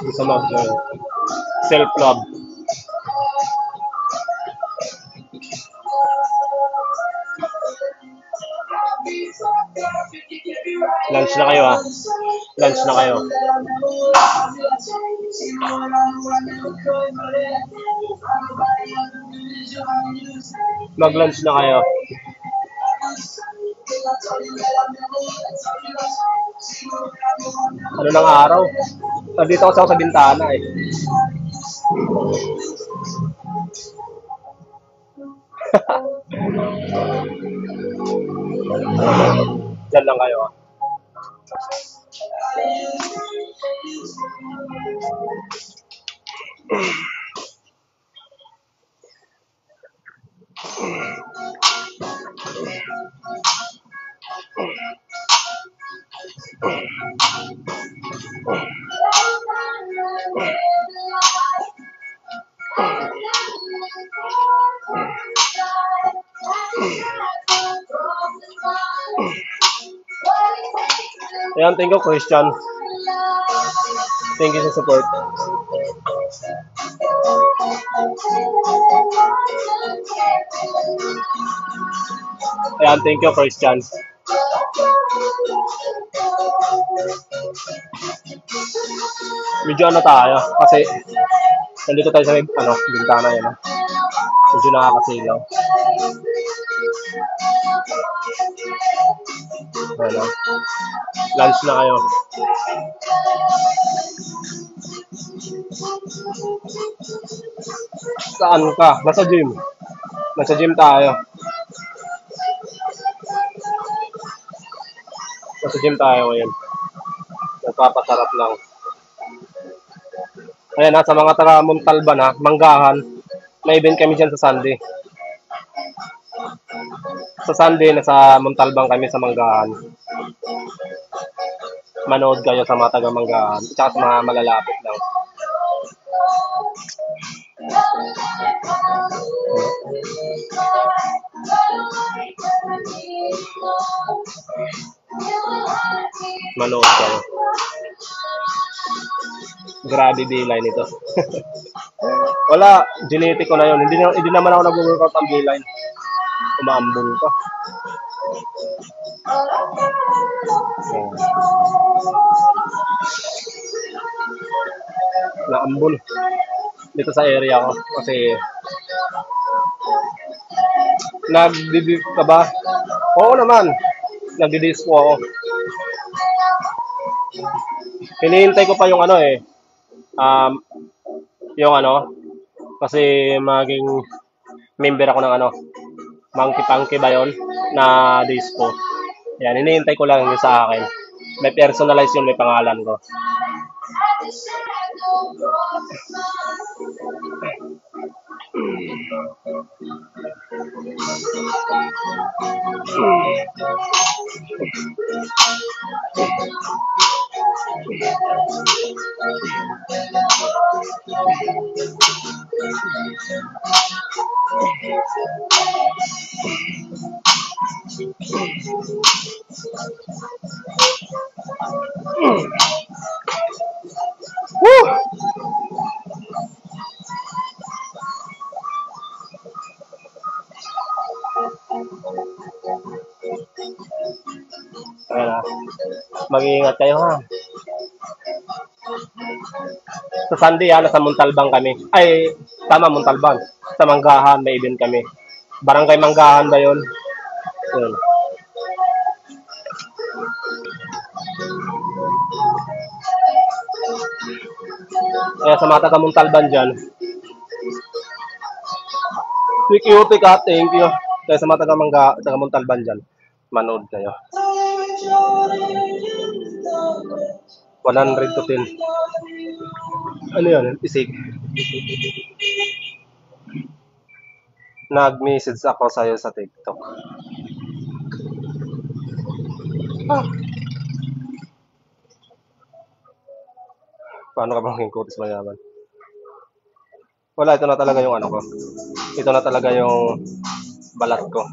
Gusto mag-join. Self-love. Lunch na kayo, ha? Lunch na kayo. Mag-lunch na kayo. Ano ng araw? Nandito ako sa bintana, eh. Diyan lang kayo, ha? Ayan, thank you, Christian. Thank you sa support. Ayan, thank you, Christian. Medyo ano tayo, kasi nandito tayo sa bintana yan. Medyo nakakasilaw. Ayan, lunch na kayo. Saan ka? Nasa gym. Nasa gym tayo. Nasa gym tayo ngayon. Nagpapasarap lang. Ayan, sa mga taga Montalban, ha, Manggahan, may event kami dyan sa Sunday. Sa Sunday, nasa Montalban kami sa Manggahan. Manood kayo sa mga taga Manggahan, at sa mga malalapit lang. Manood kayo. Grabe D-line ito. Wala, genetic ko na yun. Hindi naman ako nag-workout ng D-line. Umaambol ka. Naambol dito sa area ko kasi nagdi-disc ka ba? Oo naman, nagdi-disc po ako. Hinihintay ko pa yung yung kasi maging member ako ng Monkey Punky ba yun na disco. Yan, hinihintay ko lang yung sa akin. May personalize yun, may pangalan ko. Woo! Mag-iingat kayo, ha. Sa Sunday, nasa Montalban kami. Ay, tama, Montalban. Sa Manggahan, may event kami. Barangay Manggahan ba yun? Yun. Kaya sa mga taga Montalban dyan, cute ka, thank you. Kaya sa mga taga Montalban dyan, manood kayo. 100 to 10. Ano yun? Isig. Nag-message ako sa'yo sa TikTok. Paano ka bang maging kutis mayaman? Wala, ito na talaga yung ko. Ito na talaga yung balat ko.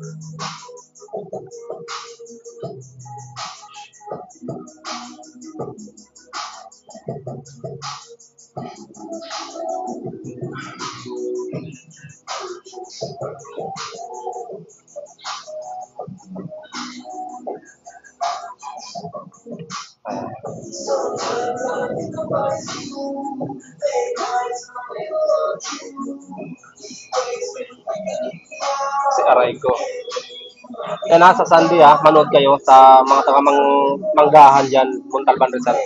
Si Aray ko. Yan ha, sa Sunday ha, manood kayo sa mga taga manggahan dyan, Montalban Rizal.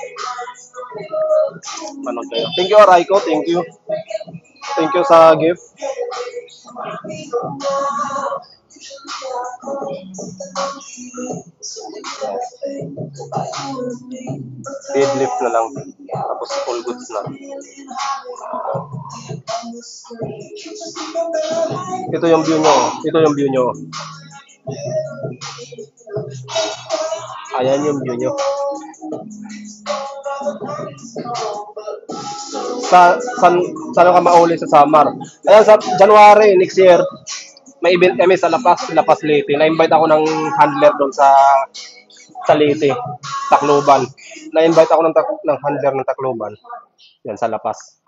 Manood kayo. Thank you Aray ko, thank you. Thank you sa gift. Deadlift na lang. Tapos all goods na. Ito yung view nyo. Ito yung view nyo. Ayan yung view nyo. Saan ka mauli sa summer? Ayan, sa January next year, may event kami sa Lapas Leyte. Na-invite ako ng handler doon sa Leyte, Tacloban. Na-invite ako ng handler ng Tacloban. Yan, sa Lapas.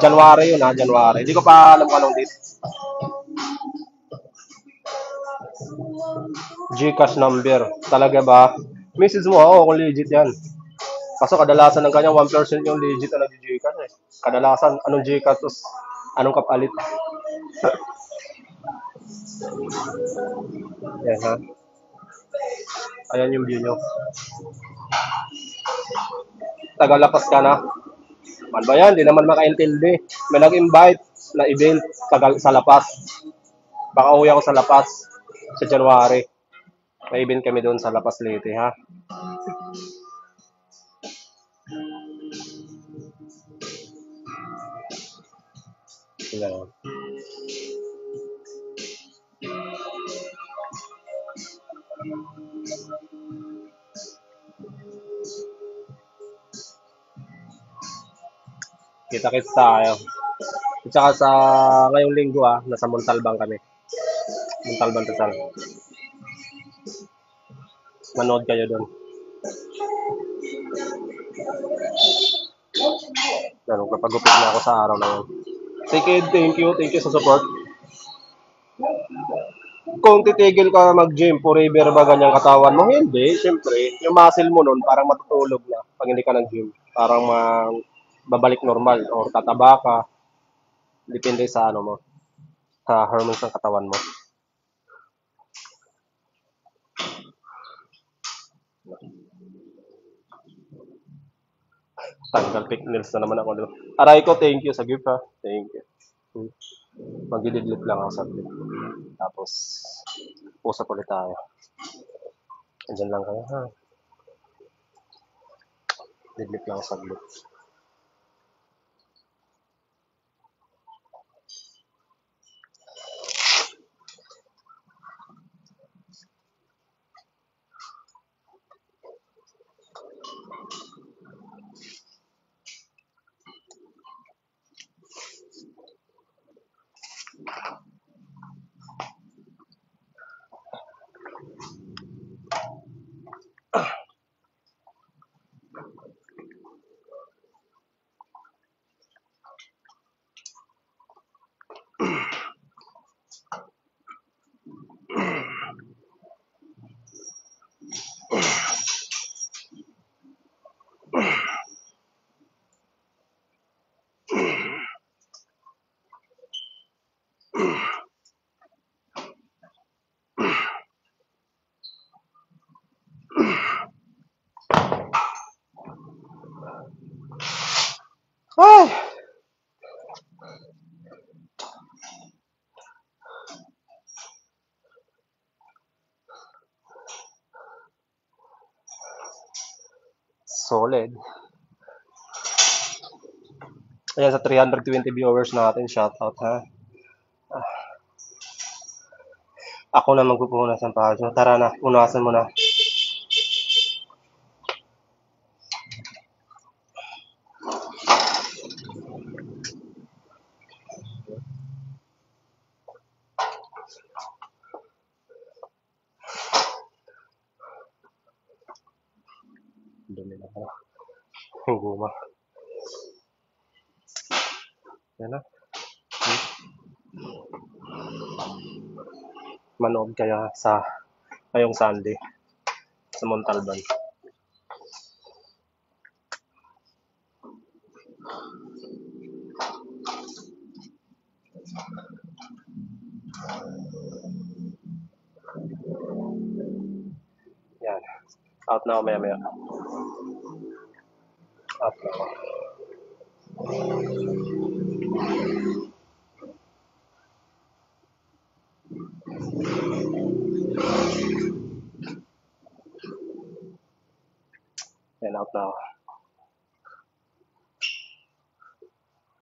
January yun ha, January. Hindi ko pa alam kung anong date. Gcash number. Talaga ba? Message mo ako kung legit yan. Kaso kadalasan ng kanya 1% yung legit na nag-Gcash eh. Kadalasan, anong Gcash, tos anong kapalit. Yan ha. Ayan yung view nyo. Tagalapas ka na. Man ba yan? Di naman makaintindi. May nag-invite na event sa Lapas. Baka uwi ako sa Lapas sa January. May event kami doon sa Lapas Leyte ha. Tingnan. Kita-kits tayo. At saka sa ngayong linggo nasa Montalban kami. Montalban Rizal. Manood kayo doon. Ganun, kapagupit na ako sa araw na yun. Thank you sa support. Kung titigil ka mag-gym, forever ba ganyang katawan mo? Hindi, siyempre. Yung muscle mo nun, parang matutulog na pag hindi ka nag-gym. Parang babalik normal or tataba ka. Depende sa ano mo, sa hormones ng katawan mo. Tanggal fake nails na naman ako. Aray ko, thank you sa gift ha. Thank you. Magdididlit lang ako saglit. Tapos, usap ulit tayo. Andyan lang kayo ha. Didlit lang ako saglit. Ay! Solid. Ayan, sa 320 viewers natin, shoutout ha. Ako na magpupunas ng pahag. Tara na, punasan mo na. Dumi na ano. Yung guma. Yan na. Manood kaya sa ngayong Sunday sa Montalban. Yan. Out na ako maya. Out na ako. Yan, out na ako.